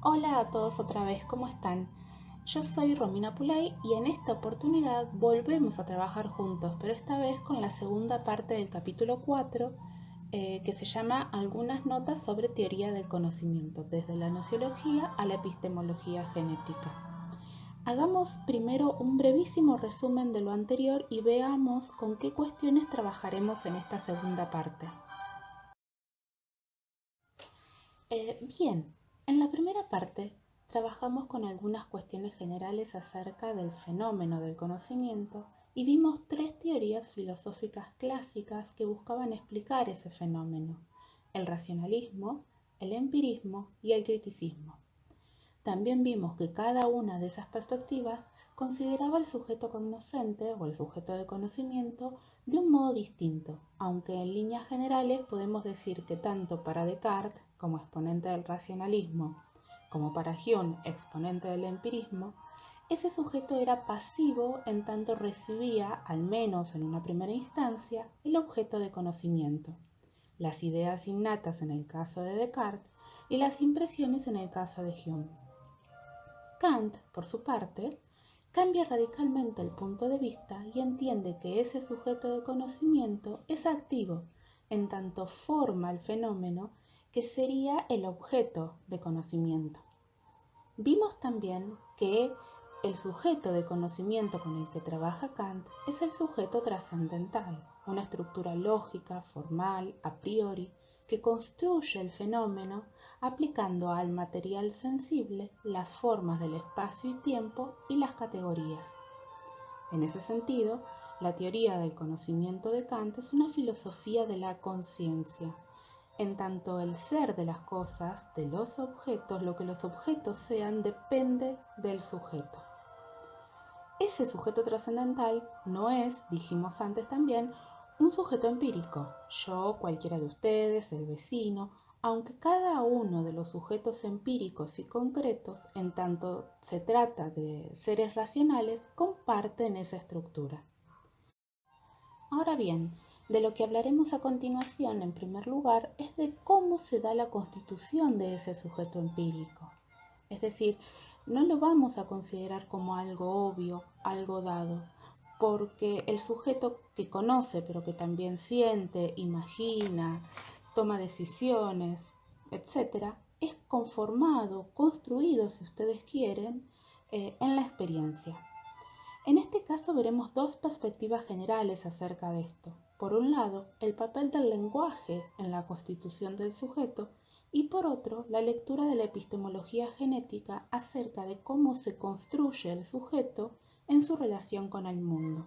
Hola a todos otra vez, ¿cómo están? Yo soy Romina Pulay y en esta oportunidad volvemos a trabajar juntos, pero esta vez con la segunda parte del capítulo 4, que se llama Algunas notas sobre teoría del conocimiento, desde la nociología a la epistemología genética. Hagamos primero un brevísimo resumen de lo anterior y veamos con qué cuestiones trabajaremos en esta segunda parte. Bien, en la primera parte trabajamos con algunas cuestiones generales acerca del fenómeno del conocimiento y vimos tres teorías filosóficas clásicas que buscaban explicar ese fenómeno: el racionalismo, el empirismo y el criticismo. También vimos que cada una de esas perspectivas consideraba el sujeto cognoscente o el sujeto de conocimiento de un modo distinto, aunque en líneas generales podemos decir que tanto para Descartes, como exponente del racionalismo, como para Hume, exponente del empirismo, ese sujeto era pasivo en tanto recibía, al menos en una primera instancia, el objeto de conocimiento, las ideas innatas en el caso de Descartes y las impresiones en el caso de Hume. Kant, por su parte, cambia radicalmente el punto de vista y entiende que ese sujeto de conocimiento es activo, en tanto forma el fenómeno que sería el objeto de conocimiento. Vimos también que el sujeto de conocimiento con el que trabaja Kant es el sujeto trascendental, una estructura lógica, formal, a priori, que construye el fenómeno aplicando al material sensible las formas del espacio y tiempo y las categorías. En ese sentido, la teoría del conocimiento de Kant es una filosofía de la conciencia, en tanto el ser de las cosas, de los objetos, lo que los objetos sean, depende del sujeto. Ese sujeto trascendental no es, dijimos antes también, un sujeto empírico, yo, cualquiera de ustedes, el vecino, aunque cada uno de los sujetos empíricos y concretos, en tanto se trata de seres racionales, comparten esa estructura. Ahora bien, de lo que hablaremos a continuación, en primer lugar, es de cómo se da la constitución de ese sujeto empírico. Es decir, no lo vamos a considerar como algo obvio, algo dado, porque el sujeto que conoce, pero que también siente, imagina, toma decisiones, etc., es conformado, construido, si ustedes quieren, en la experiencia. En este caso veremos dos perspectivas generales acerca de esto. Por un lado, el papel del lenguaje en la constitución del sujeto y por otro, la lectura de la epistemología genética acerca de cómo se construye el sujeto en su relación con el mundo.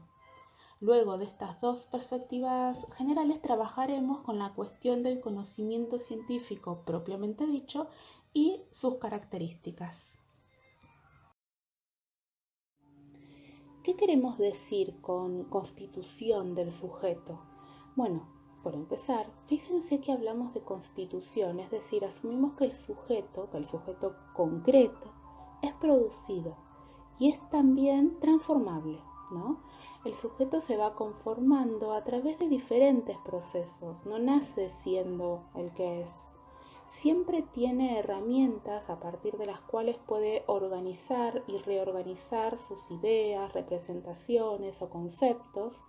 Luego de estas dos perspectivas generales trabajaremos con la cuestión del conocimiento científico propiamente dicho y sus características. ¿Qué queremos decir con constitución del sujeto? Bueno, por empezar, fíjense que hablamos de constitución, es decir, asumimos que el sujeto concreto, es producido y es también transformable, ¿no? El sujeto se va conformando a través de diferentes procesos, no nace siendo el que es. Siempre tiene herramientas a partir de las cuales puede organizar y reorganizar sus ideas, representaciones o conceptos,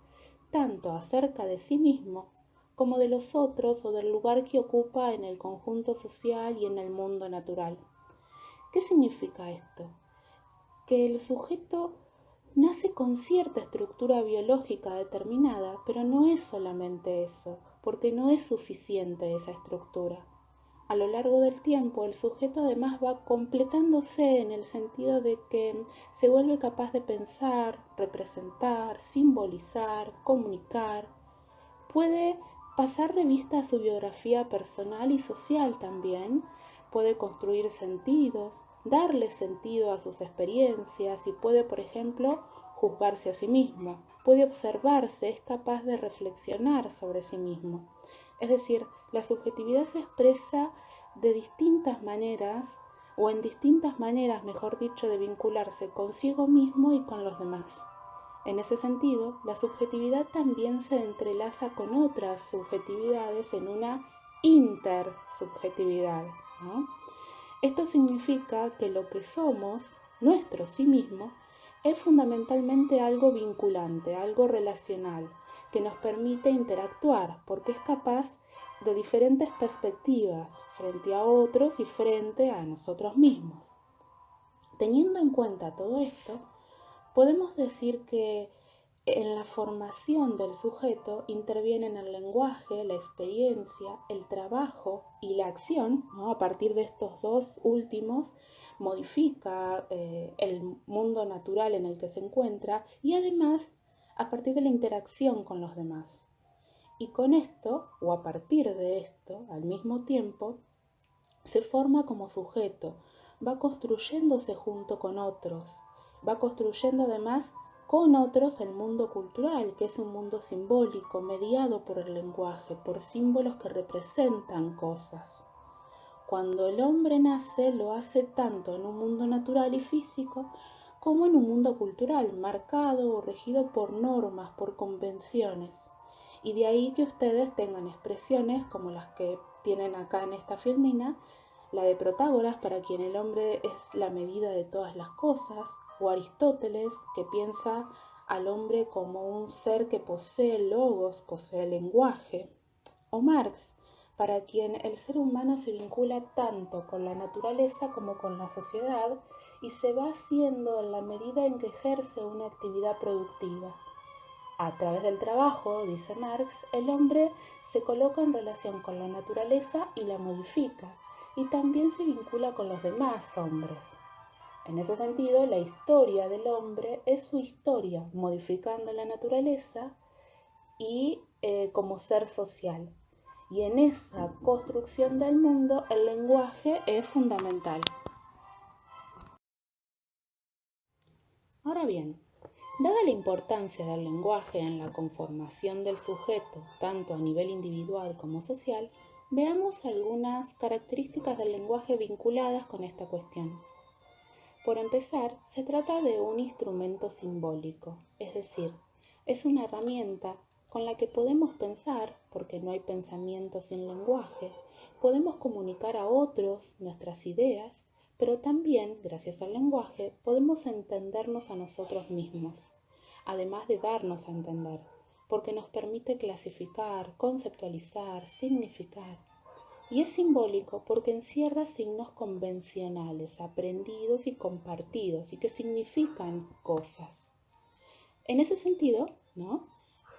tanto acerca de sí mismo como de los otros o del lugar que ocupa en el conjunto social y en el mundo natural. ¿Qué significa esto? Que el sujeto nace con cierta estructura biológica determinada, pero no es solamente eso, porque no es suficiente esa estructura. A lo largo del tiempo, el sujeto además va completándose en el sentido de que se vuelve capaz de pensar, representar, simbolizar, comunicar. Puede pasar revista a su biografía personal y social también. Puede construir sentidos, darle sentido a sus experiencias y puede, por ejemplo, juzgarse a sí mismo. Puede observarse, es capaz de reflexionar sobre sí mismo. Es decir, la subjetividad se expresa de distintas maneras, o en distintas maneras, mejor dicho, de vincularse consigo mismo y con los demás. En ese sentido, la subjetividad también se entrelaza con otras subjetividades en una intersubjetividad, ¿no? Esto significa que lo que somos, nuestro sí mismo, es fundamentalmente algo vinculante, algo relacional, que nos permite interactuar, porque es capaz de diferentes perspectivas frente a otros y frente a nosotros mismos. Teniendo en cuenta todo esto, podemos decir que en la formación del sujeto intervienen el lenguaje, la experiencia, el trabajo y la acción, ¿no? A partir de estos dos últimos, modifica el mundo natural en el que se encuentra y además a partir de la interacción con los demás. Y con esto, o a partir de esto, al mismo tiempo, se forma como sujeto, va construyéndose junto con otros, va construyendo además con otros el mundo cultural, que es un mundo simbólico, mediado por el lenguaje, por símbolos que representan cosas. Cuando el hombre nace, lo hace tanto en un mundo natural y físico, como en un mundo cultural, marcado o regido por normas, por convenciones. Y de ahí que ustedes tengan expresiones como las que tienen acá en esta filmina, la de Protágoras, para quien el hombre es la medida de todas las cosas, o Aristóteles, que piensa al hombre como un ser que posee logos, posee lenguaje, o Marx, para quien el ser humano se vincula tanto con la naturaleza como con la sociedad y se va haciendo en la medida en que ejerce una actividad productiva. A través del trabajo, dice Marx, el hombre se coloca en relación con la naturaleza y la modifica, y también se vincula con los demás hombres. En ese sentido, la historia del hombre es su historia, modificando la naturaleza y como ser social. Y en esa construcción del mundo, el lenguaje es fundamental. Ahora bien, dada la importancia del lenguaje en la conformación del sujeto, tanto a nivel individual como social, veamos algunas características del lenguaje vinculadas con esta cuestión. Por empezar, se trata de un instrumento simbólico, es decir, es una herramienta con la que podemos pensar, porque no hay pensamiento sin lenguaje, podemos comunicar a otros nuestras ideas, pero también, gracias al lenguaje, podemos entendernos a nosotros mismos, además de darnos a entender, porque nos permite clasificar, conceptualizar, significar. Y es simbólico porque encierra signos convencionales, aprendidos y compartidos, y que significan cosas. En ese sentido, ¿no?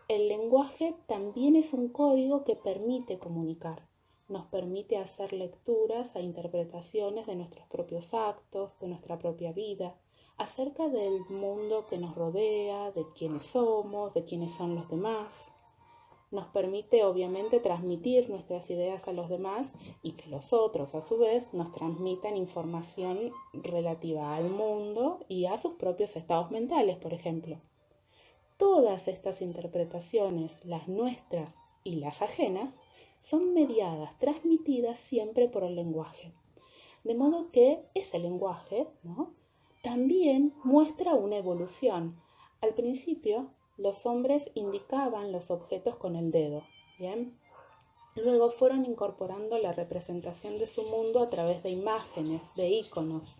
El lenguaje también es un código que permite comunicar, nos permite hacer lecturas e interpretaciones de nuestros propios actos, de nuestra propia vida, acerca del mundo que nos rodea, de quiénes somos, de quiénes son los demás. Nos permite obviamente transmitir nuestras ideas a los demás y que los otros a su vez nos transmitan información relativa al mundo y a sus propios estados mentales, por ejemplo. Todas estas interpretaciones, las nuestras y las ajenas, son mediadas, transmitidas siempre por el lenguaje. De modo que ese lenguaje, ¿no?, también muestra una evolución. Al principio, los hombres indicaban los objetos con el dedo, ¿bien? Luego fueron incorporando la representación de su mundo a través de imágenes, de íconos.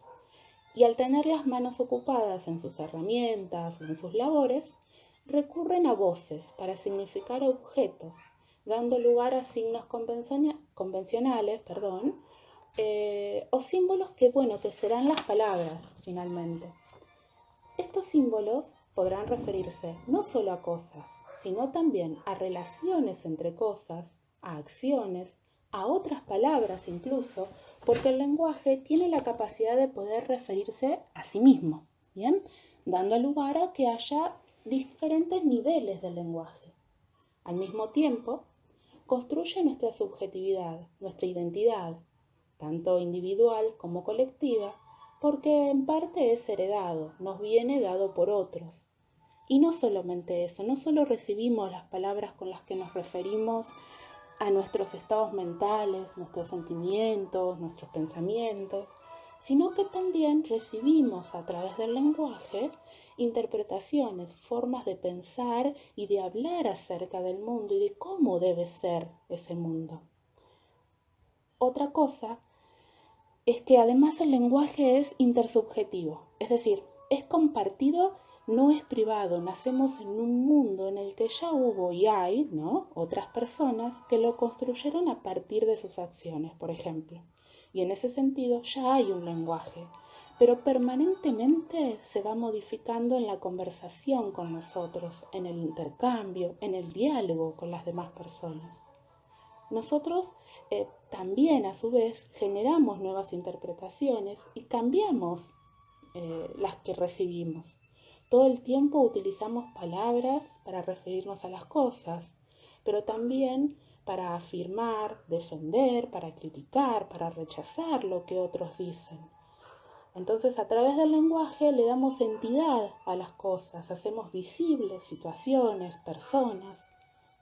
Y al tener las manos ocupadas en sus herramientas o en sus labores, recurren a voces para significar objetos, dando lugar a signos convencionales, o símbolos que serán las palabras, finalmente. Estos símbolos podrán referirse no solo a cosas, sino también a relaciones entre cosas, a acciones, a otras palabras incluso, porque el lenguaje tiene la capacidad de poder referirse a sí mismo, ¿bien? Dando lugar a que haya diferentes niveles del lenguaje. Al mismo tiempo, construye nuestra subjetividad, nuestra identidad, tanto individual como colectiva, porque en parte es heredado, nos viene dado por otros. Y no solamente eso, no solo recibimos las palabras con las que nos referimos a nuestros estados mentales, nuestros sentimientos, nuestros pensamientos, sino que también recibimos a través del lenguaje interpretaciones, formas de pensar y de hablar acerca del mundo y de cómo debe ser ese mundo. Otra cosa es que además el lenguaje es intersubjetivo, es decir, es compartido, no es privado. Nacemos en un mundo en el que ya hubo y hay, ¿no?, otras personas que lo construyeron a partir de sus acciones, por ejemplo. Y en ese sentido ya hay un lenguaje, pero permanentemente se va modificando en la conversación con nosotros, en el intercambio, en el diálogo con las demás personas. Nosotros también a su vez generamos nuevas interpretaciones y cambiamos las que recibimos. Todo el tiempo utilizamos palabras para referirnos a las cosas, pero también para afirmar, defender, para criticar, para rechazar lo que otros dicen. Entonces, a través del lenguaje le damos entidad a las cosas, hacemos visibles situaciones, personas.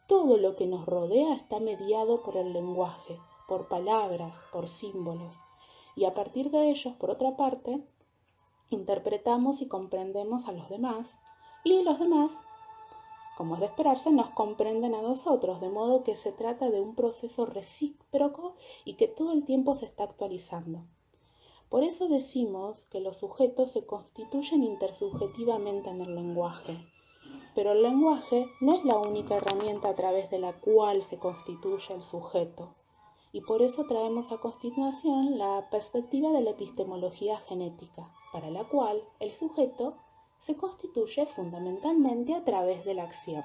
Todo lo que nos rodea está mediado por el lenguaje, por palabras, por símbolos. Y a partir de ellos, por otra parte, interpretamos y comprendemos a los demás, y los demás, como es de esperarse, nos comprenden a nosotros, de modo que se trata de un proceso recíproco y que todo el tiempo se está actualizando. Por eso decimos que los sujetos se constituyen intersubjetivamente en el lenguaje. Pero el lenguaje no es la única herramienta a través de la cual se constituye el sujeto. Y por eso traemos a continuación la perspectiva de la epistemología genética, para la cual el sujeto se constituye fundamentalmente a través de la acción.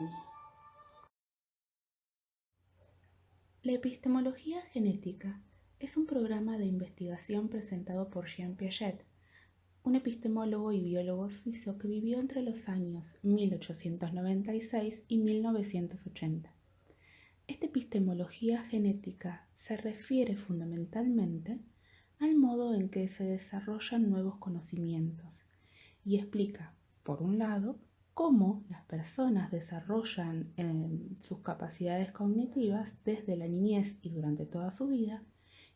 La epistemología genética es un programa de investigación presentado por Jean Piaget, un epistemólogo y biólogo suizo que vivió entre los años 1896 y 1980. Esta epistemología genética se refiere fundamentalmente al modo en que se desarrollan nuevos conocimientos y explica, por un lado, cómo las personas desarrollan sus capacidades cognitivas desde la niñez y durante toda su vida,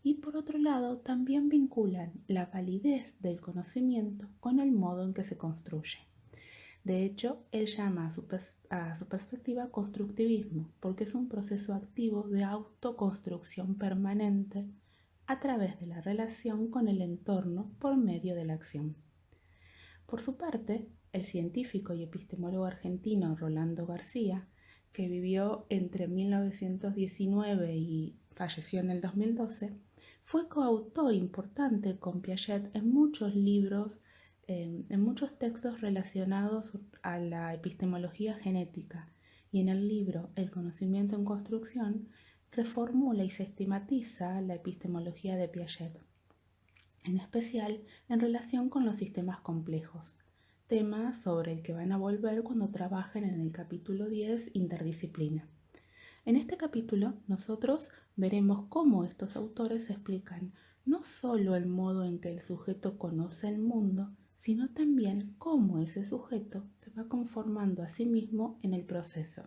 y por otro lado también vinculan la validez del conocimiento con el modo en que se construye. De hecho, él llama a su perspectiva constructivismo, porque es un proceso activo de autoconstrucción permanente a través de la relación con el entorno por medio de la acción. Por su parte, el científico y epistemólogo argentino Rolando García, que vivió entre 1919 y falleció en el 2012, fue coautor importante con Piaget en muchos libros, en muchos textos relacionados a la epistemología genética, y en el libro El conocimiento en construcción reformula y sistematiza la epistemología de Piaget, en especial en relación con los sistemas complejos, tema sobre el que van a volver cuando trabajen en el capítulo 10, Interdisciplina. En este capítulo nosotros veremos cómo estos autores explican no solo el modo en que el sujeto conoce el mundo, sino también cómo ese sujeto se va conformando a sí mismo en el proceso.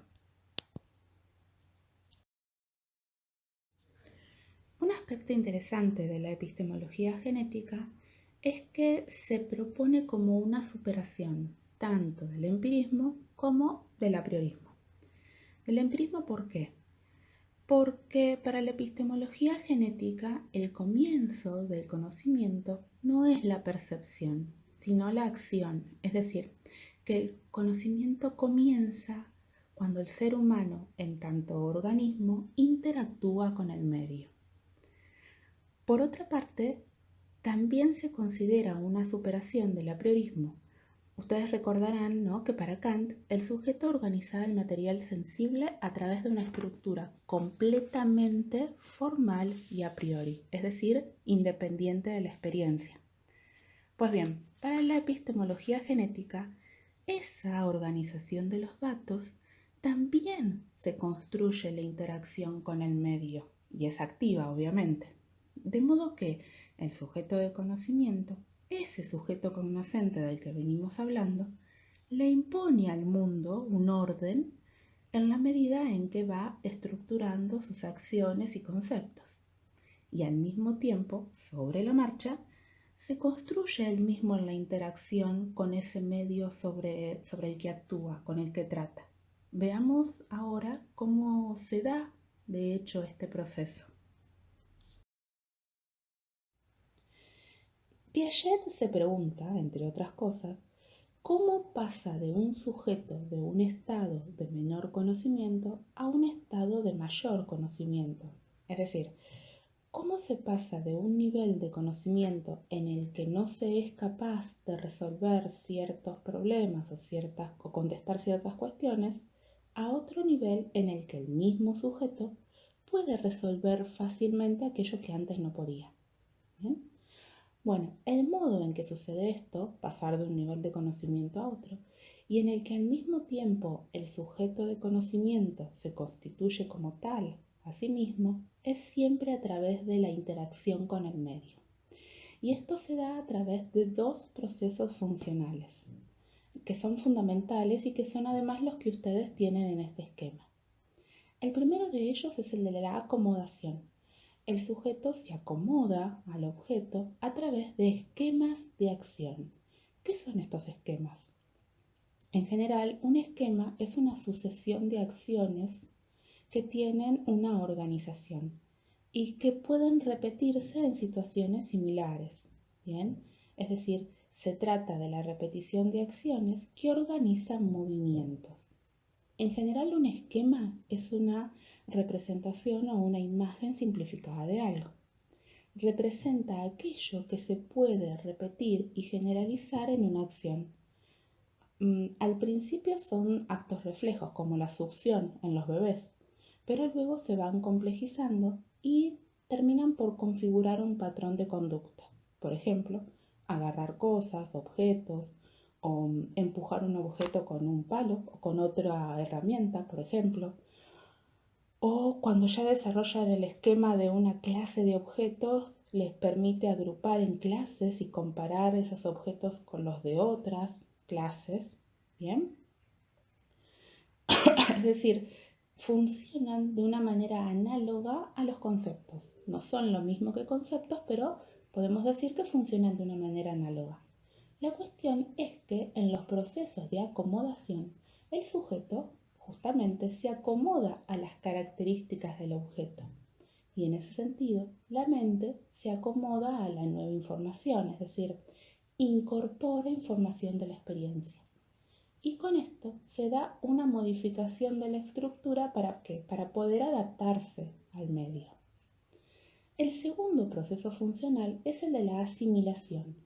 Un aspecto interesante de la epistemología genética es que se propone como una superación tanto del empirismo como del apriorismo. Del empirismo, ¿por qué? Porque para la epistemología genética el comienzo del conocimiento no es la percepción, sino la acción. Es decir, que el conocimiento comienza cuando el ser humano, en tanto organismo, interactúa con el medio. Por otra parte, también se considera una superación del apriorismo. Ustedes recordarán, ¿no?, que para Kant el sujeto organizaba el material sensible a través de una estructura completamente formal y a priori, es decir, independiente de la experiencia. Pues bien, para la epistemología genética, esa organización de los datos también se construye la interacción con el medio, y es activa, obviamente. De modo que el sujeto de conocimiento, ese sujeto cognoscente del que venimos hablando, le impone al mundo un orden en la medida en que va estructurando sus acciones y conceptos. Y al mismo tiempo, sobre la marcha, se construye él mismo en la interacción con ese medio sobre el que actúa, con el que trata. Veamos ahora cómo se da, de hecho, este proceso. Piaget se pregunta, entre otras cosas, ¿cómo pasa de un sujeto de un estado de menor conocimiento a un estado de mayor conocimiento? Es decir, ¿cómo se pasa de un nivel de conocimiento en el que no se es capaz de resolver ciertos problemas o contestar ciertas cuestiones a otro nivel en el que el mismo sujeto puede resolver fácilmente aquello que antes no podía? ¿Bien? Bueno, el modo en que sucede esto, pasar de un nivel de conocimiento a otro, y en el que al mismo tiempo el sujeto de conocimiento se constituye como tal a sí mismo, es siempre a través de la interacción con el medio. Y esto se da a través de dos procesos funcionales, que son fundamentales y que son además los que ustedes tienen en este esquema. El primero de ellos es el de la acomodación. El sujeto se acomoda al objeto a través de esquemas de acción. ¿Qué son estos esquemas? En general, un esquema es una sucesión de acciones que tienen una organización y que pueden repetirse en situaciones similares. ¿Bien? Es decir, se trata de la repetición de acciones que organizan movimientos. En general, un esquema es una representación o una imagen simplificada de algo. Representa aquello que se puede repetir y generalizar en una acción. Al principio son actos reflejos, como la succión en los bebés, pero luego se van complejizando y terminan por configurar un patrón de conducta. Por ejemplo, agarrar cosas, objetos, o empujar un objeto con un palo o con otra herramienta, por ejemplo. O cuando ya desarrollan el esquema de una clase de objetos, les permite agrupar en clases y comparar esos objetos con los de otras clases. ¿Bien? Es decir, funcionan de una manera análoga a los conceptos. No son lo mismo que conceptos, pero podemos decir que funcionan de una manera análoga. La cuestión es que en los procesos de acomodación, el sujeto justamente se acomoda a las características del objeto. Y en ese sentido, la mente se acomoda a la nueva información, es decir, incorpora información de la experiencia. Y con esto se da una modificación de la estructura para poder adaptarse al medio. El segundo proceso funcional es el de la asimilación,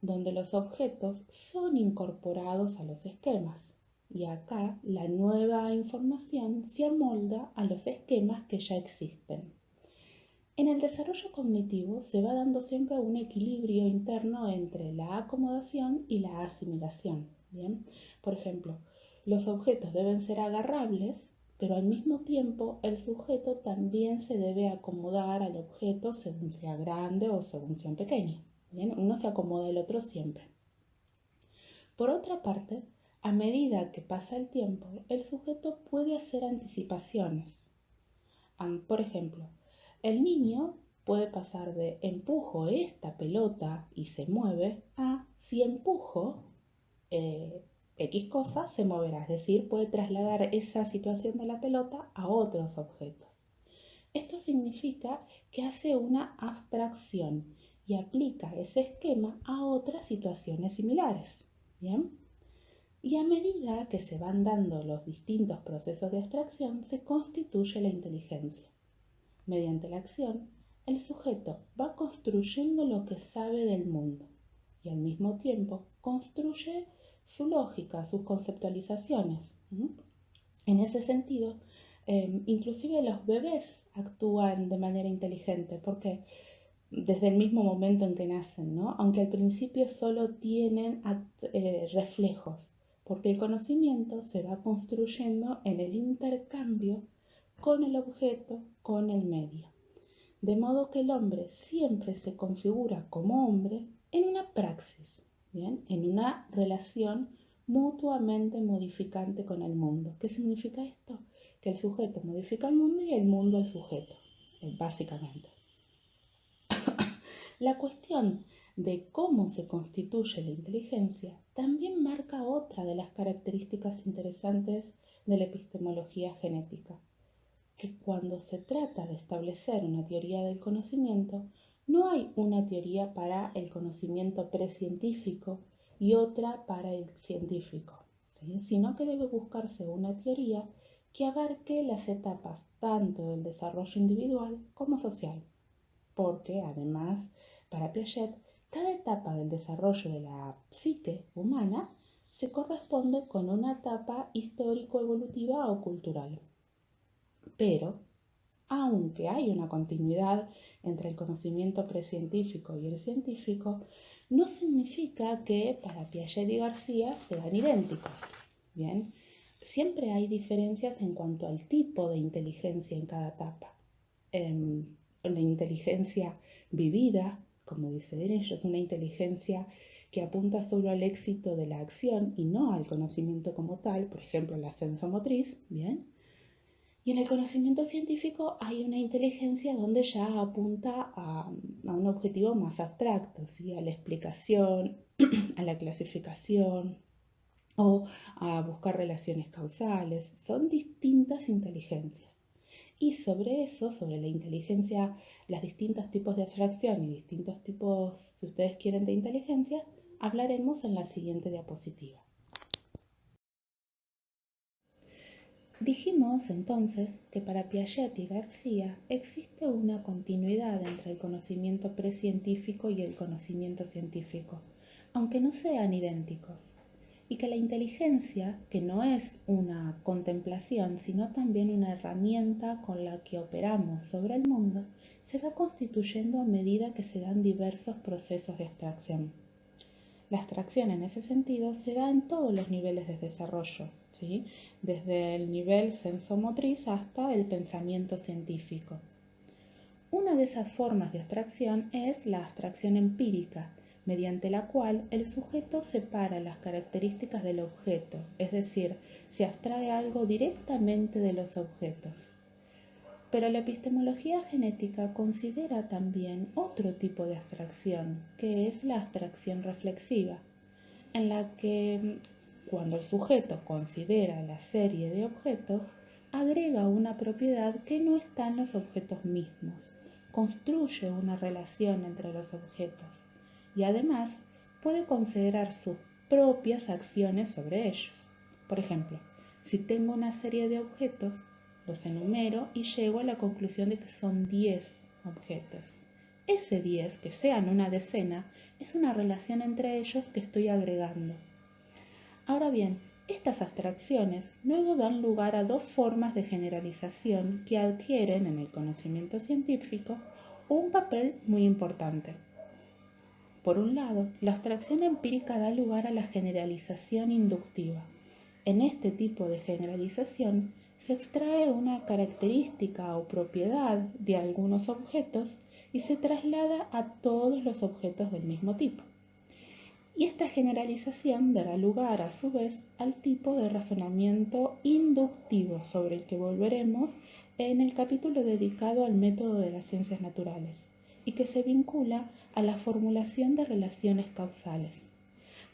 donde los objetos son incorporados a los esquemas. Y acá la nueva información se amolda a los esquemas que ya existen. En el desarrollo cognitivo se va dando siempre un equilibrio interno entre la acomodación y la asimilación. ¿Bien? Por ejemplo, los objetos deben ser agarrables, pero al mismo tiempo el sujeto también se debe acomodar al objeto según sea grande o según sea pequeño. ¿Bien? Uno se acomoda al otro siempre. Por otra parte, a medida que pasa el tiempo, el sujeto puede hacer anticipaciones. Por ejemplo, el niño puede pasar de empujo esta pelota y se mueve a si empujo X cosa se moverá, es decir, puede trasladar esa situación de la pelota a otros objetos. Esto significa que hace una abstracción y aplica ese esquema a otras situaciones similares. ¿Bien? Y a medida que se van dando los distintos procesos de abstracción, se constituye la inteligencia. Mediante la acción, el sujeto va construyendo lo que sabe del mundo y al mismo tiempo construye su lógica, sus conceptualizaciones. En ese sentido, inclusive los bebés actúan de manera inteligente porque desde el mismo momento en que nacen, ¿no? Aunque al principio solo tienen reflejos, porque el conocimiento se va construyendo en el intercambio con el objeto, con el medio. De modo que el hombre siempre se configura como hombre en una praxis, ¿bien? En una relación mutuamente modificante con el mundo. ¿Qué significa esto? Que el sujeto modifica el mundo y el mundo al sujeto, básicamente. La cuestión de cómo se constituye la inteligencia también marca otra de las características interesantes de la epistemología genética, que cuando se trata de establecer una teoría del conocimiento, No hay una teoría para el conocimiento precientífico y otra para el científico, ¿sí? Sino que debe buscarse una teoría que abarque las etapas tanto del desarrollo individual como social, porque además, para Piaget, cada etapa del desarrollo de la psique humana se corresponde con una etapa histórico-evolutiva o cultural. Pero, aunque hay una continuidad entre el conocimiento precientífico y el científico, no significa que para Piaget y García sean idénticos. Bien, siempre hay diferencias en cuanto al tipo de inteligencia en cada etapa. Una inteligencia vivida, como dicen ellos, una inteligencia que apunta solo al éxito de la acción y no al conocimiento como tal, por ejemplo, el ascenso motriz, ¿bien? Y en el conocimiento científico hay una inteligencia donde ya apunta a un objetivo más abstracto, ¿sí? A la explicación, a la clasificación o a buscar relaciones causales. Son distintas inteligencias. Y sobre eso, sobre la inteligencia, los distintos tipos de abstracción y distintos tipos, si ustedes quieren, de inteligencia, hablaremos en la siguiente diapositiva. Dijimos entonces que para Piaget y García existe una continuidad entre el conocimiento precientífico y el conocimiento científico, aunque no sean idénticos, y que la inteligencia, que no es una contemplación, sino también una herramienta con la que operamos sobre el mundo, se va constituyendo a medida que se dan diversos procesos de abstracción. La abstracción en ese sentido se da en todos los niveles de desarrollo, ¿sí? Desde el nivel sensomotriz hasta el pensamiento científico. Una de esas formas de abstracción es la abstracción empírica, mediante la cual el sujeto separa las características del objeto, es decir, se abstrae algo directamente de los objetos. Pero la epistemología genética considera también otro tipo de abstracción, que es la abstracción reflexiva, en la que cuando el sujeto considera la serie de objetos, agrega una propiedad que no está en los objetos mismos, construye una relación entre los objetos y además puede considerar sus propias acciones sobre ellos. Por ejemplo, si tengo una serie de objetos, los enumero y llego a la conclusión de que son 10 objetos. Ese 10, que sean una decena, es una relación entre ellos que estoy agregando. Ahora bien, estas abstracciones luego dan lugar a dos formas de generalización que adquieren en el conocimiento científico un papel muy importante. Por un lado, la abstracción empírica da lugar a la generalización inductiva. En este tipo de generalización se extrae una característica o propiedad de algunos objetos y se traslada a todos los objetos del mismo tipo. Y esta generalización dará lugar a su vez al tipo de razonamiento inductivo sobre el que volveremos en el capítulo dedicado al método de las ciencias naturales y que se vincula a la formulación de relaciones causales.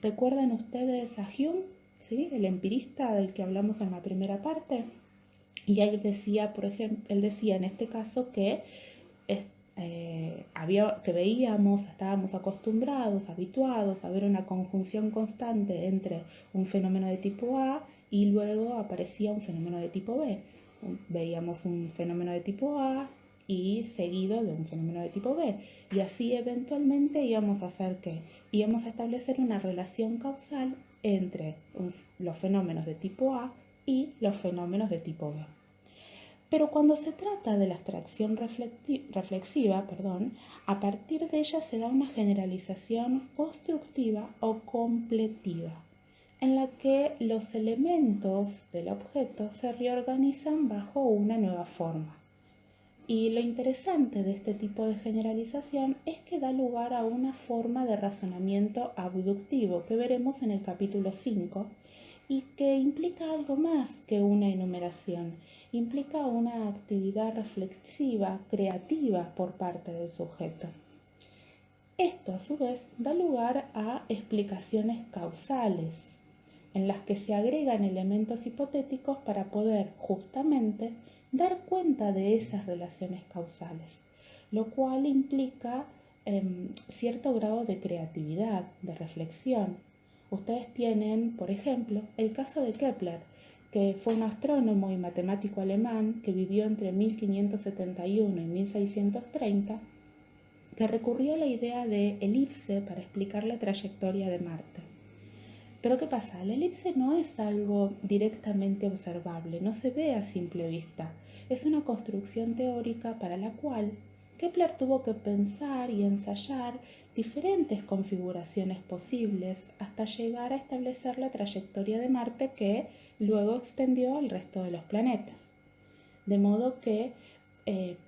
¿Recuerdan ustedes a Hume, ¿sí? El empirista del que hablamos en la primera parte? Y él decía, por ejemplo, él decía en este caso que estábamos acostumbrados, habituados a ver una conjunción constante entre un fenómeno de tipo A y luego aparecía un fenómeno de tipo B. Veíamos un fenómeno de tipo A y seguido de un fenómeno de tipo B. Y así eventualmente íbamos a hacer que íbamos a establecer una relación causal entre los fenómenos de tipo A y los fenómenos de tipo B. Pero cuando se trata de la abstracción reflexiva, a partir de ella se da una generalización constructiva o completiva, en la que los elementos del objeto se reorganizan bajo una nueva forma. Y lo interesante de este tipo de generalización es que da lugar a una forma de razonamiento abductivo que veremos en el capítulo 5 y que implica algo más que una enumeración, implica una actividad reflexiva, creativa por parte del sujeto. Esto a su vez da lugar a explicaciones causales, en las que se agregan elementos hipotéticos para poder justamente dar cuenta de esas relaciones causales, lo cual implica cierto grado de creatividad, de reflexión. Ustedes tienen, por ejemplo, el caso de Kepler, que fue un astrónomo y matemático alemán que vivió entre 1571 y 1630, que recurrió a la idea de elipse para explicar la trayectoria de Marte. Pero ¿qué pasa? La elipse no es algo directamente observable, no se ve a simple vista. Es una construcción teórica para la cual Kepler tuvo que pensar y ensayar diferentes configuraciones posibles hasta llegar a establecer la trayectoria de Marte que luego extendió al resto de los planetas. De modo que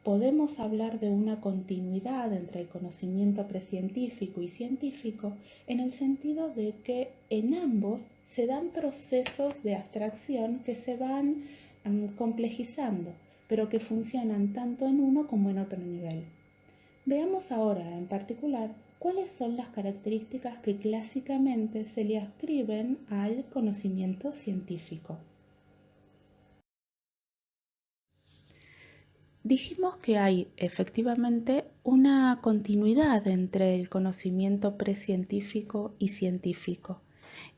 podemos hablar de una continuidad entre el conocimiento precientífico y científico en el sentido de que en ambos se dan procesos de abstracción que se van complejizando, pero que funcionan tanto en uno como en otro nivel. Veamos ahora en particular cuáles son las características que clásicamente se le ascriben al conocimiento científico. Dijimos que hay efectivamente una continuidad entre el conocimiento precientífico y científico.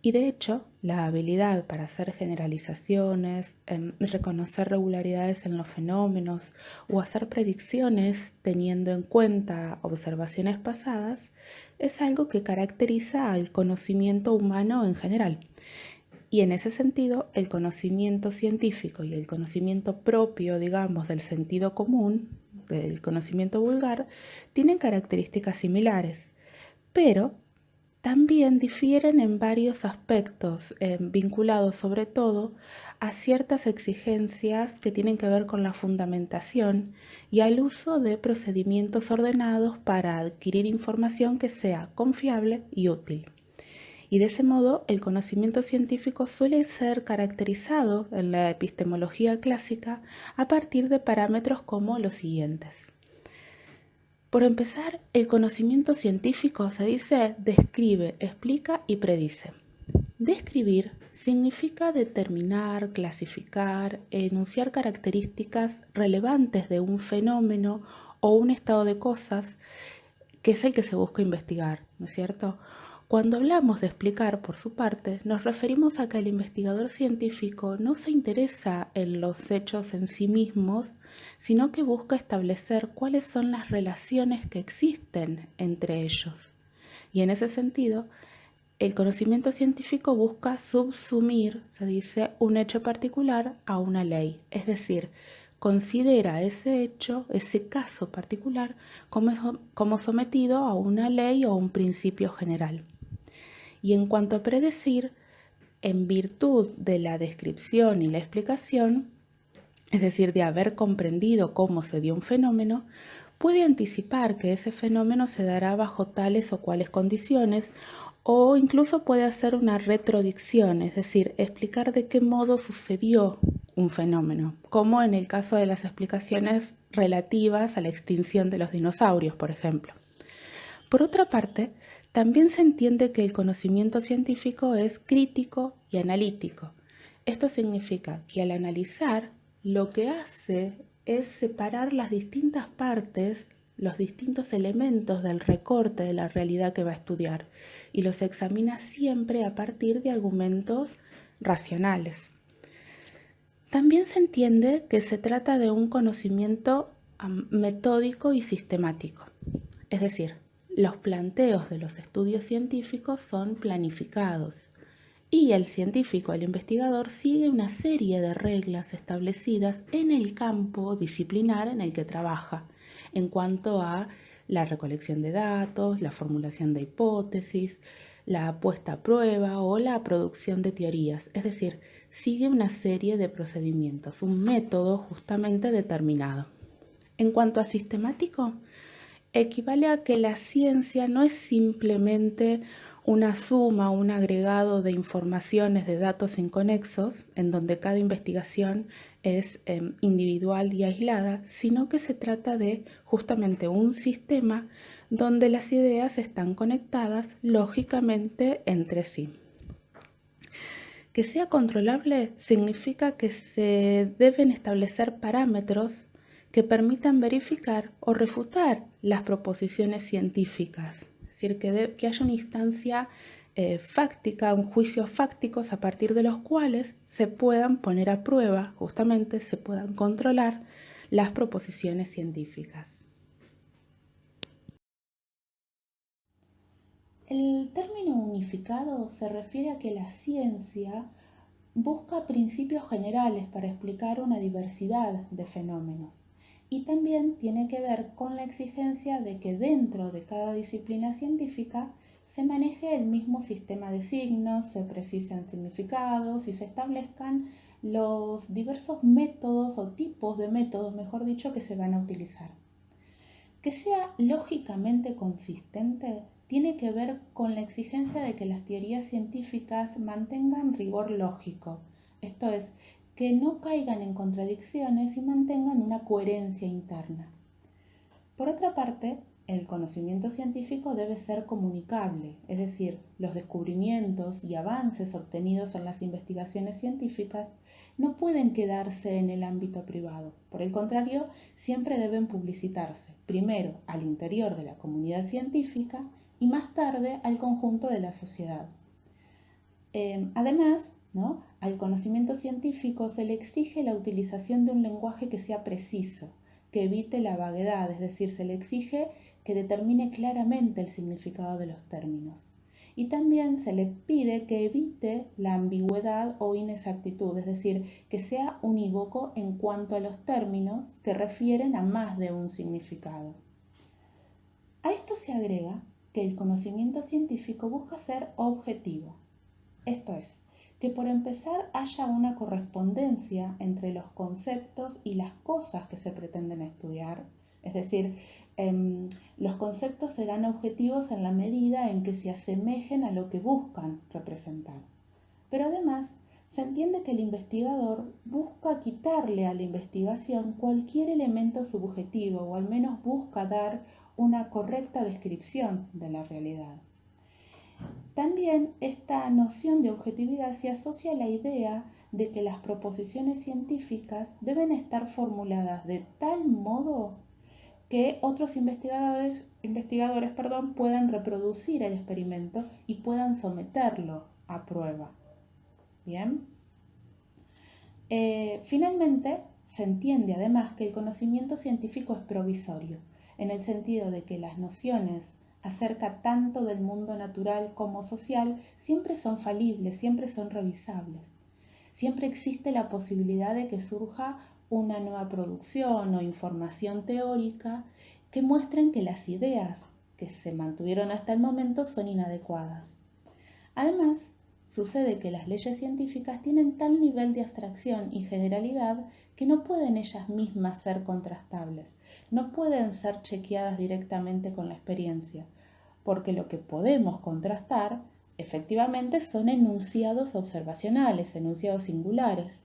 Y de hecho, la habilidad para hacer generalizaciones, reconocer regularidades en los fenómenos o hacer predicciones teniendo en cuenta observaciones pasadas es algo que caracteriza al conocimiento humano en general. Y en ese sentido, el conocimiento científico y el conocimiento propio, digamos, del sentido común, del conocimiento vulgar, tienen características similares, pero también difieren en varios aspectos, vinculados sobre todo a ciertas exigencias que tienen que ver con la fundamentación y al uso de procedimientos ordenados para adquirir información que sea confiable y útil. Y de ese modo, el conocimiento científico suele ser caracterizado en la epistemología clásica a partir de parámetros como los siguientes. Por empezar, el conocimiento científico se dice describe, explica y predice. Describir significa determinar, clasificar, enunciar características relevantes de un fenómeno o un estado de cosas que es el que se busca investigar, ¿no es cierto? Cuando hablamos de explicar, por su parte, nos referimos a que el investigador científico no se interesa en los hechos en sí mismos, sino que busca establecer cuáles son las relaciones que existen entre ellos. Y en ese sentido, el conocimiento científico busca subsumir, se dice, un hecho particular a una ley, es decir, considera ese hecho, ese caso particular, como sometido a una ley o un principio general. Y en cuanto a predecir, en virtud de la descripción y la explicación, es decir, de haber comprendido cómo se dio un fenómeno, puede anticipar que ese fenómeno se dará bajo tales o cuales condiciones, o incluso puede hacer una retrodicción, es decir, explicar de qué modo sucedió un fenómeno, como en el caso de las explicaciones relativas a la extinción de los dinosaurios, por ejemplo. Por otra parte, también se entiende que el conocimiento científico es crítico y analítico. Esto significa que al analizar, lo que hace es separar las distintas partes, los distintos elementos del recorte de la realidad que va a estudiar, y los examina siempre a partir de argumentos racionales. También se entiende que se trata de un conocimiento metódico y sistemático, es decir, los planteos de los estudios científicos son planificados y el científico, el investigador, sigue una serie de reglas establecidas en el campo disciplinar en el que trabaja, en cuanto a la recolección de datos, la formulación de hipótesis, la puesta a prueba o la producción de teorías, es decir, sigue una serie de procedimientos, un método justamente determinado. En cuanto a sistemático, equivale a que la ciencia no es simplemente una suma, un agregado de informaciones, de datos inconexos, en donde cada investigación es individual y aislada, sino que se trata de justamente un sistema donde las ideas están conectadas lógicamente entre sí. Que sea controlable significa que se deben establecer parámetros que permitan verificar o refutar las proposiciones científicas. Es decir, que haya una instancia fáctica, un juicio fácticos a partir de los cuales se puedan poner a prueba, justamente se puedan controlar las proposiciones científicas. El término unificado se refiere a que la ciencia busca principios generales para explicar una diversidad de fenómenos y también tiene que ver con la exigencia de que dentro de cada disciplina científica se maneje el mismo sistema de signos, se precisen significados y se establezcan los diversos métodos o tipos de métodos, mejor dicho, que se van a utilizar. Que sea lógicamente consistente tiene que ver con la exigencia de que las teorías científicas mantengan rigor lógico, esto es, que no caigan en contradicciones y mantengan una coherencia interna. Por otra parte, el conocimiento científico debe ser comunicable, es decir, los descubrimientos y avances obtenidos en las investigaciones científicas no pueden quedarse en el ámbito privado. Por el contrario, siempre deben publicitarse, primero al interior de la comunidad científica y más tarde al conjunto de la sociedad. Además, al conocimiento científico se le exige la utilización de un lenguaje que sea preciso, que evite la vaguedad, es decir, se le exige que determine claramente el significado de los términos. Y también se le pide que evite la ambigüedad o inexactitud, es decir, que sea unívoco en cuanto a los términos que refieren a más de un significado. A esto se agrega que el conocimiento científico busca ser objetivo, esto es, que por empezar haya una correspondencia entre los conceptos y las cosas que se pretenden estudiar. Es decir, los conceptos serán objetivos en la medida en que se asemejen a lo que buscan representar. Pero además, se entiende que el investigador busca quitarle a la investigación cualquier elemento subjetivo o al menos busca dar una correcta descripción de la realidad. También esta noción de objetividad se asocia a la idea de que las proposiciones científicas deben estar formuladas de tal modo que otros investigadores puedan reproducir el experimento y puedan someterlo a prueba. Bien. Finalmente, se entiende además que el conocimiento científico es provisorio, en el sentido de que las nociones acerca tanto del mundo natural como social siempre son falibles, siempre son revisables. Siempre existe la posibilidad de que surja una nueva producción o información teórica que muestren que las ideas que se mantuvieron hasta el momento son inadecuadas. Además, sucede que las leyes científicas tienen tal nivel de abstracción y generalidad que no pueden ellas mismas ser contrastables, no pueden ser chequeadas directamente con la experiencia, porque lo que podemos contrastar efectivamente son enunciados observacionales, enunciados singulares.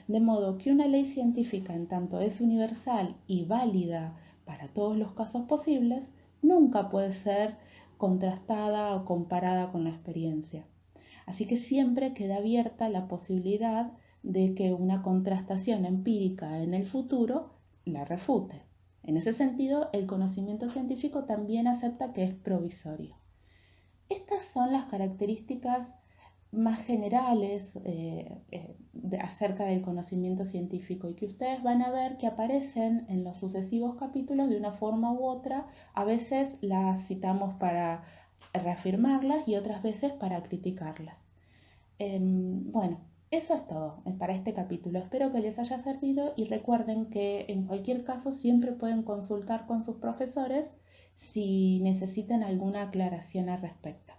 De modo que una ley científica, en tanto es universal y válida para todos los casos posibles, nunca puede ser contrastada o comparada con la experiencia. Así que siempre queda abierta la posibilidad de que una contrastación empírica en el futuro la refute. En ese sentido, el conocimiento científico también acepta que es provisorio. Estas son las características más generales acerca del conocimiento científico y que ustedes van a ver que aparecen en los sucesivos capítulos de una forma u otra. A veces las citamos para reafirmarlas y otras veces para criticarlas. Bueno, eso es todo para este capítulo. Espero que les haya servido y recuerden que en cualquier caso siempre pueden consultar con sus profesores si necesitan alguna aclaración al respecto.